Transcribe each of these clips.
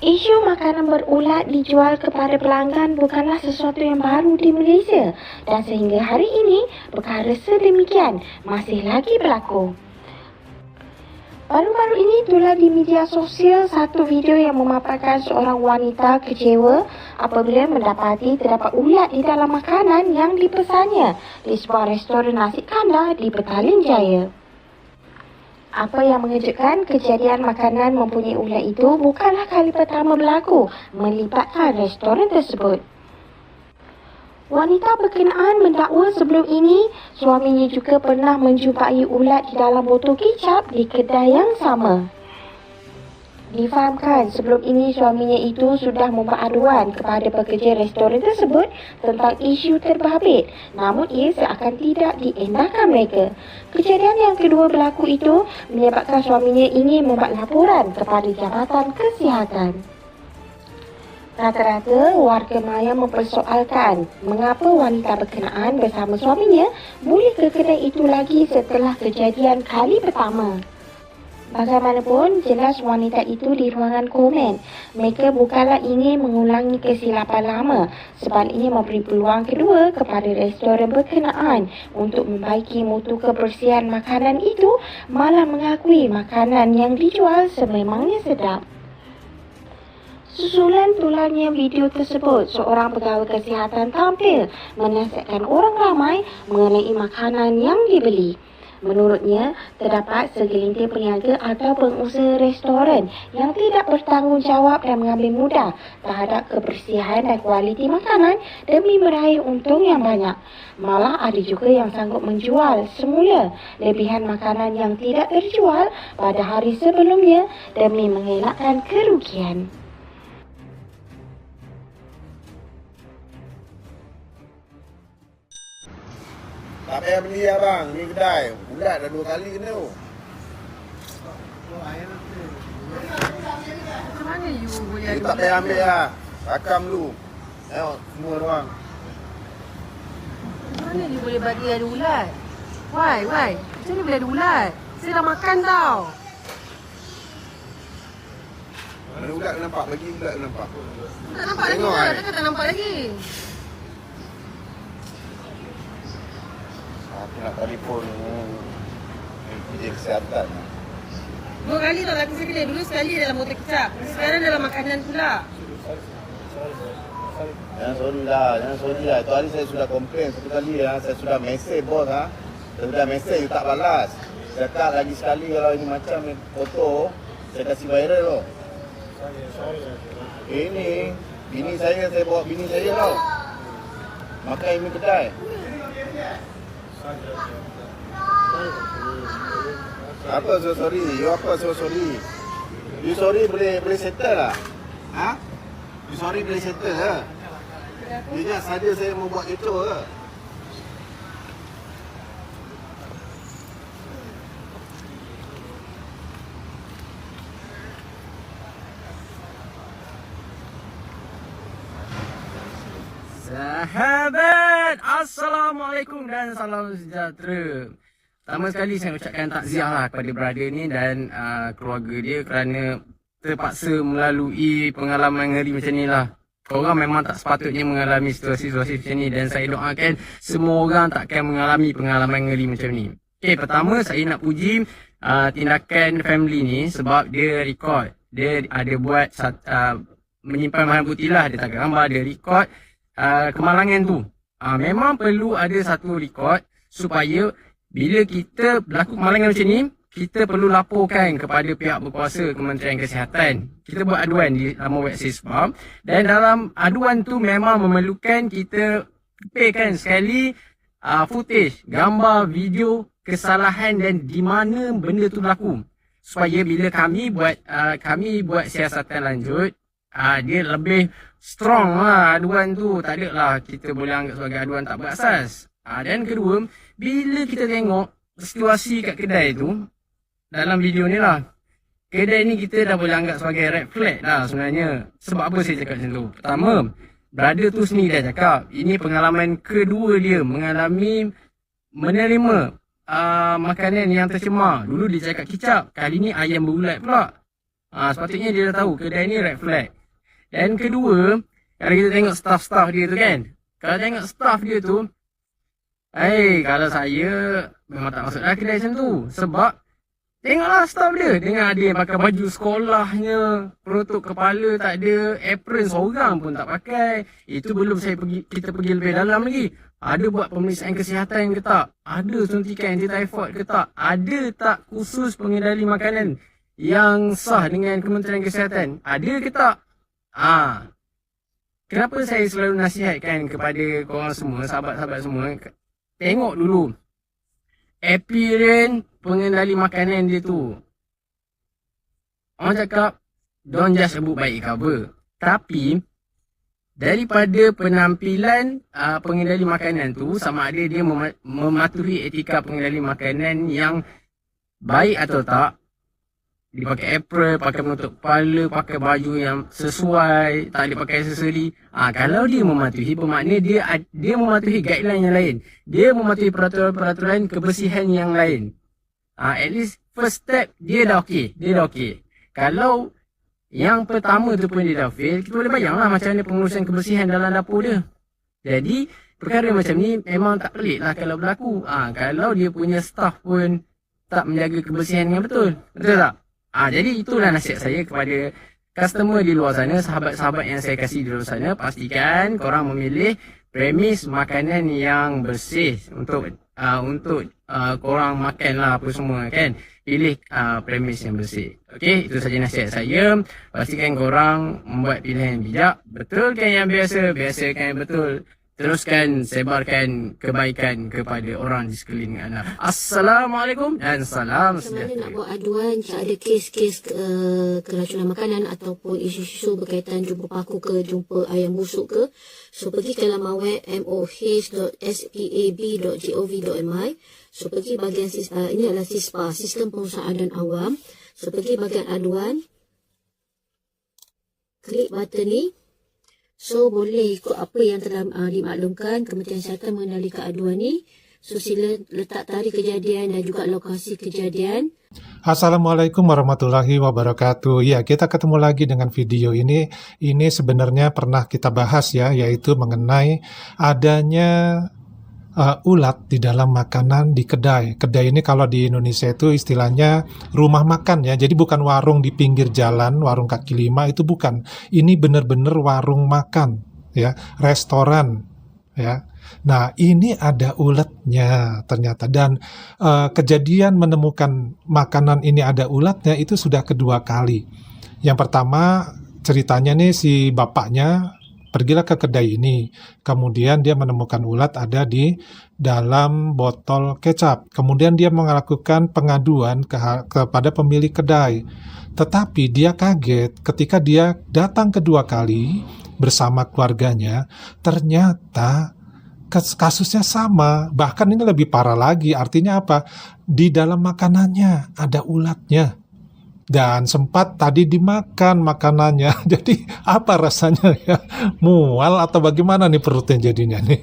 Isu makanan berulat dijual kepada pelanggan bukanlah sesuatu yang baru di Malaysia dan sehingga hari ini perkara sedemikian masih lagi berlaku. Baru-baru ini tular di media sosial satu video yang memaparkan seorang wanita kecewa apabila mendapati terdapat ulat di dalam makanan yang dipesannya di sebuah restoran nasi kandar di Petaling Jaya. Apa yang mengejutkan, kejadian makanan mempunyai ulat itu bukanlah kali pertama berlaku melibatkan restoran tersebut. Wanita berkenaan mendakwa sebelum ini suaminya juga pernah menjumpai ulat di dalam botol kicap di kedai yang sama. Difahamkan sebelum ini suaminya itu sudah membuat aduan kepada pekerja restoran tersebut tentang isu terbabit, namun ia seakan tidak diendahkan mereka. Kejadian yang kedua berlaku itu menyebabkan suaminya ingin membuat laporan kepada Jabatan Kesihatan. Rata-rata warga Maya mempersoalkan mengapa wanita berkenaan bersama suaminya boleh ke kedai itu lagi setelah kejadian kali pertama. Bagaimanapun, jelas wanita itu di ruangan komen. Mereka bukanlah ingin mengulangi kesilapan lama, sebaliknya memberi peluang kedua kepada restoran berkenaan untuk membaiki mutu kebersihan makanan itu, malah mengakui makanan yang dijual sememangnya sedap. Susulan tularnya video tersebut, seorang pegawai kesihatan tampil menasihatkan orang ramai mengenai makanan yang dibeli. Menurutnya, terdapat segelintir peniaga atau pengusaha restoran yang tidak bertanggungjawab dan mengambil mudah terhadap kebersihan dan kualiti makanan demi meraih untung yang banyak. Malah ada juga yang sanggup menjual semula lebihan makanan yang tidak terjual pada hari sebelumnya demi mengelakkan kerugian. Tak payah beli abang, ni kedai. Ulat dah 2 kali kena tu. Macam mana you boleh Ni ada tak payah ambil lah. Rakam dulu. Tengok semua orang. Macam mana you boleh bagi ada ulat? Why? Macam mana boleh ada ulat? Saya dah makan tau. Mana ulat kena nampak? Bagi ulat kena nampak. Tak nampak lagi Tengok, lah. eh. Takkan tak nampak lagi. Aku nak telefon kerja kesihatan. 2 kali tau laki saya kena. Dulu sekali dalam botol kicap. Sekarang dalam makanan pula. Jangan sorry lah. Tu hari saya sudah komplain satu kali lah. Saya sudah mesej bos ha. Saya sudah mesej, you tak balas. Cakap lagi sekali kalau ini macam foto, saya kasih viral tau. Ini, bini saya bawa bini saya tau. Makan ini kedai. Apa so sorry? You apa so sorry? You sorry boleh settle lah? Ha? You sorry boleh settle lah? You just saja saya mau buat kecoh ke? Sahabat, Assalamualaikum dan salam sejahtera. Pertama sekali saya ucapkan takziah lah kepada brother ni dan keluarga dia kerana terpaksa melalui pengalaman ngeri macam ni lah. Korang memang tak sepatutnya mengalami situasi-situasi macam ni dan saya doakan semua orang takkan mengalami pengalaman ngeri macam ni. Okay, pertama saya nak puji tindakan family ni sebab dia record. Dia ada buat menyimpan bahan putih lah, dia tak gambar, dia record kemalangan tu. Memang perlu ada satu rekod supaya bila kita berlaku kemalangan macam ni, kita perlu laporkan kepada pihak berkuasa Kementerian Kesihatan. Kita buat aduan di laman web SISPAM dan dalam aduan tu memang memerlukan kita paykan sekali footage, gambar, video kesalahan dan di mana benda tu berlaku. Supaya bila kami buat siasatan lanjut, dia lebih strong lah aduan tu. Tak ada lah kita boleh anggap sebagai aduan tak berasas. Dan kedua, bila kita tengok situasi kat kedai tu dalam video ni lah, kedai ni kita dah boleh anggap sebagai red flag lah sebenarnya. Sebab apa saya cakap macam tu? Pertama, brother tu sendiri dah cakap ini pengalaman kedua dia mengalami menerima makanan yang tercemar. Dulu dia cakap kicap, kali ni ayam berulat pula. Sepatutnya dia dah tahu kedai ni red flag. Dan kedua, kalau kita tengok staff-staff dia tu kan, kalau tengok staff dia tu, kalau saya memang tak masuk dalam kedai macam tu. Sebab tengoklah staff dia. Dengan ada yang pakai baju sekolahnya, penutup kepala tak ada, apron seorang pun tak pakai. Itu belum kita pergi lebih dalam lagi. Ada buat pemeriksaan kesihatan ke tak? Ada suntikan anti-typhoid ke tak? Ada tak kursus pengendali makanan yang sah dengan Kementerian Kesihatan? Ada ke tak? Kenapa saya selalu nasihatkan kepada korang semua, sahabat-sahabat semua, tengok dulu appearance pengendali makanan dia tu. Orang cakap, don't just a book by its cover. Tapi, daripada penampilan pengendali makanan tu, sama ada dia mematuhi etika pengendali makanan yang baik atau tak, dia pakai apron, pakai penutup kepala, pakai baju yang sesuai, tak boleh pakai aksesori. Kalau dia mematuhi, bermakna dia mematuhi guideline yang lain. Dia mematuhi peraturan-peraturan kebersihan yang lain. At least first step dia dah okey. Kalau yang pertama tu pun dia dah fail, kita boleh bayanglah macam mana pengurusan kebersihan dalam dapur dia. Jadi perkara macam ni memang tak pelik lah kalau berlaku. Kalau dia punya staff pun tak menjaga kebersihan yang betul. Betul tak? Jadi itulah nasihat saya kepada customer di luar sana, sahabat-sahabat yang saya kasih di luar sana. Pastikan korang memilih premis makanan yang bersih untuk korang makan lah apa semua kan. Pilih premis yang bersih. Okey, itu saja nasihat saya. Pastikan korang membuat pilihan yang bijak. Betulkan yang biasa, biasakan yang betul. Teruskan sebarkan kebaikan kepada orang di sekeliling anda. Assalamualaikum dan salam sejahtera. Sama ada nak buat aduan jika ada kes-kes keracunan makanan ataupun isu-isu berkaitan jumpa paku ke, jumpa ayam busuk ke. So pergi ke laman web moh.spab.gov.my. So pergi bahagian ini adalah SISPA, Sistem Pengurusan Aduan Awam. So pergi bahagian aduan. Klik button ni. So boleh ikut apa yang telah dimaklumkan Kementerian Kesihatan mengenai keaduan ni. So sila letak tarikh kejadian dan juga lokasi kejadian. Assalamualaikum warahmatullahi wabarakatuh. Ya, kita ketemu lagi dengan video ini. Ini sebenarnya pernah kita bahas ya, yaitu mengenai adanya ulat di dalam makanan di kedai. Kedai ini kalau di Indonesia itu istilahnya rumah makan ya. Jadi bukan warung di pinggir jalan, warung kaki lima, itu bukan. Ini benar-benar warung makan ya, restoran ya. Nah, ini ada ulatnya ternyata, dan kejadian menemukan makanan ini ada ulatnya itu sudah kedua kali. Yang pertama ceritanya nih, si bapaknya pergilah ke kedai ini, kemudian dia menemukan ulat ada di dalam botol kecap. Kemudian dia melakukan pengaduan kepada pemilik kedai. Tetapi dia kaget ketika dia datang kedua kali bersama keluarganya, ternyata kasusnya sama. Bahkan ini lebih parah lagi. Artinya apa? Di dalam makanannya ada ulatnya. Dan sempat tadi dimakan makanannya. Jadi apa rasanya ya? Mual atau bagaimana nih perutnya jadinya nih?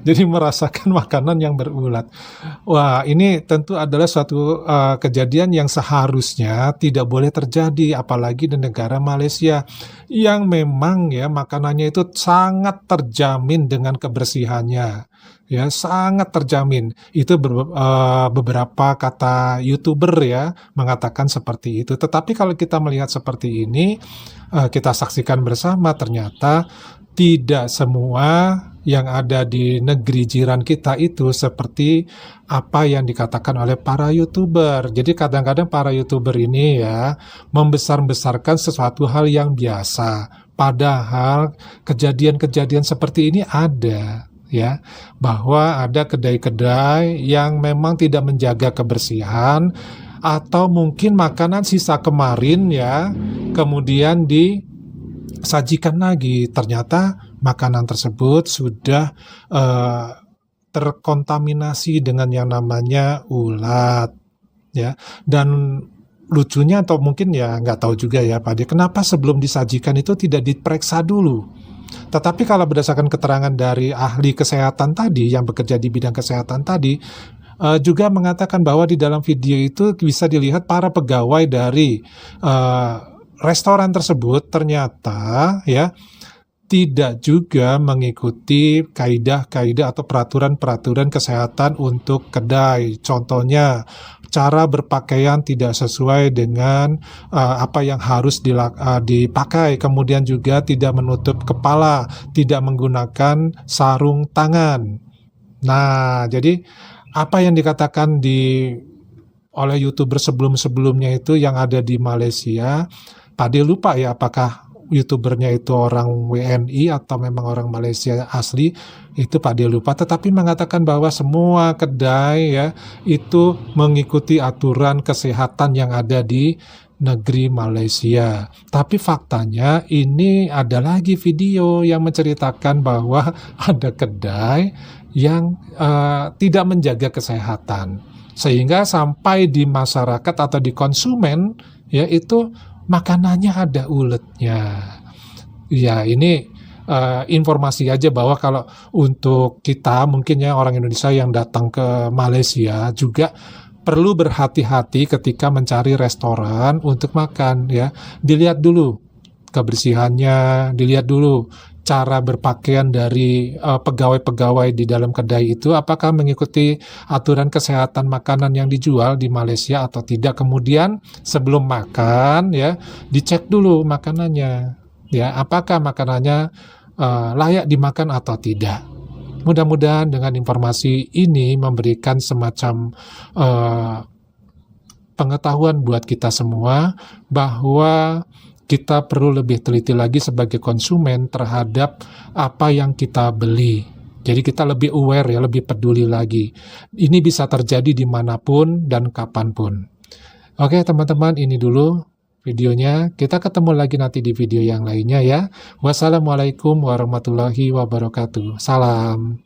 Jadi merasakan makanan yang berulat. Wah, ini tentu adalah suatu kejadian yang seharusnya tidak boleh terjadi, apalagi di negara Malaysia yang memang ya makanannya itu sangat terjamin dengan kebersihannya. Ya, sangat terjamin. Itu beberapa kata YouTuber ya mengatakan seperti itu. Tetapi kalau kita melihat seperti ini, kita saksikan bersama, ternyata tidak semua yang ada di negeri jiran kita itu seperti apa yang dikatakan oleh para YouTuber. Jadi kadang-kadang para YouTuber ini ya membesar-besarkan sesuatu hal yang biasa. Padahal kejadian-kejadian seperti ini ada. Ya, bahwa ada kedai-kedai yang memang tidak menjaga kebersihan, atau mungkin makanan sisa kemarin ya kemudian disajikan lagi, ternyata makanan tersebut sudah terkontaminasi dengan yang namanya ulat ya. Dan lucunya, atau mungkin ya nggak tahu juga ya Pak Ade, kenapa sebelum disajikan itu tidak diperiksa dulu. Tetapi kalau berdasarkan keterangan dari ahli kesehatan tadi yang bekerja di bidang kesehatan tadi, juga mengatakan bahwa di dalam video itu bisa dilihat para pegawai dari restoran tersebut ternyata ya tidak juga mengikuti kaidah-kaidah atau peraturan-peraturan kesehatan untuk kedai. Contohnya, cara berpakaian tidak sesuai dengan apa yang harus dipakai. Kemudian juga tidak menutup kepala, tidak menggunakan sarung tangan. Nah, jadi apa yang dikatakan oleh YouTuber sebelum-sebelumnya itu yang ada di Malaysia, Pak De lupa ya apakah YouTubernya itu orang WNI atau memang orang Malaysia asli, itu Pak De lupa, tetapi mengatakan bahwa semua kedai ya itu mengikuti aturan kesehatan yang ada di negeri Malaysia. Tapi faktanya ini ada lagi video yang menceritakan bahwa ada kedai yang tidak menjaga kesehatan, sehingga sampai di masyarakat atau di konsumen ya itu makanannya ada uletnya. Ya ini informasi aja bahwa kalau untuk kita mungkin ya orang Indonesia yang datang ke Malaysia juga perlu berhati-hati ketika mencari restoran untuk makan ya. Dilihat dulu kebersihannya, dilihat dulu cara berpakaian dari pegawai-pegawai di dalam kedai itu apakah mengikuti aturan kesehatan makanan yang dijual di Malaysia atau tidak. Kemudian sebelum makan ya dicek dulu makanannya ya apakah makanannya layak dimakan atau tidak. Mudah-mudahan dengan informasi ini memberikan semacam pengetahuan buat kita semua bahwa kita perlu lebih teliti lagi sebagai konsumen terhadap apa yang kita beli. Jadi kita lebih aware ya, lebih peduli lagi. Ini bisa terjadi dimanapun dan kapanpun. Oke teman-teman, ini dulu videonya. Kita ketemu lagi nanti di video yang lainnya ya. Wassalamualaikum warahmatullahi wabarakatuh. Salam.